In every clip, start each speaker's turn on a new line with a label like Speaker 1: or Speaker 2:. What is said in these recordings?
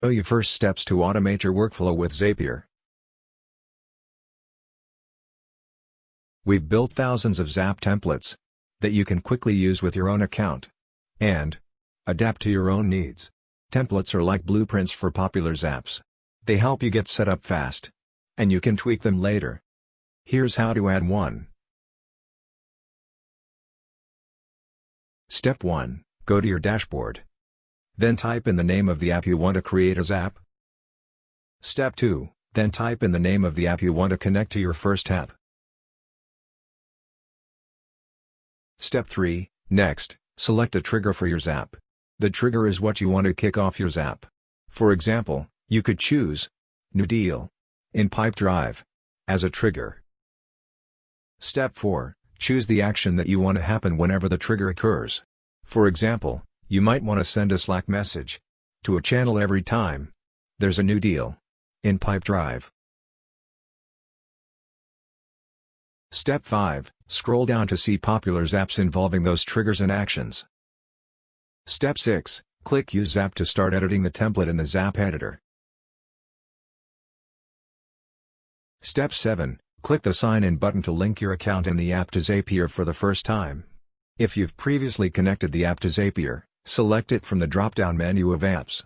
Speaker 1: Show you first steps to automate your workflow with Zappier. We've built thousands of Zap templates that you can quickly use with your own account and adapt to your own needs. Templates are like blueprints for popular Zaps. They help you get set up fast, and you can tweak them later. Here's how to add one. Step 1. Go to your dashboard. Then type in the name of the app you want to create a Zap. Step 2. Then type in the name of the app you want to connect to your first app. Step 3. Next, select a trigger for your Zap. The trigger is what you want to kick off your Zap. For example, you could choose New Deal in Pipedrive as a trigger. Step 4. Choose the action that you want to happen whenever the trigger occurs. For example, you might want to send a Slack message to a channel every time there's a new deal in Pipedrive. Step 5. Scroll down to see popular Zaps involving those triggers and actions. Step 6. Click Use Zap to start editing the template in the Zap editor. Step 7. Click the Sign In button to link your account in the app to Zappier for the first time. If you've previously connected the app to Zappier, select it from the drop-down menu of Apps.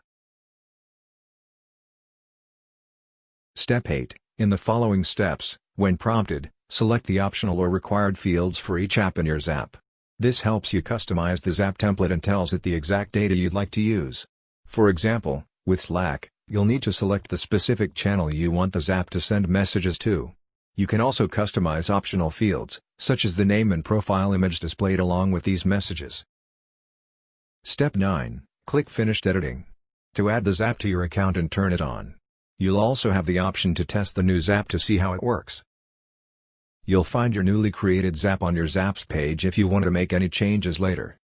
Speaker 1: Step 8. In the following steps, when prompted, select the optional or required fields for each app in your Zap. This helps you customize the Zap template and tells it the exact data you'd like to use. For example, with Slack, you'll need to select the specific channel you want the Zap to send messages to. You can also customize optional fields, such as the name and profile image displayed along with these messages. Step 9. Click Finished Editing to add the Zap to your account and turn it on. You'll also have the option to test the new Zap to see how it works. You'll find your newly created Zap on your Zaps page if you want to make any changes later.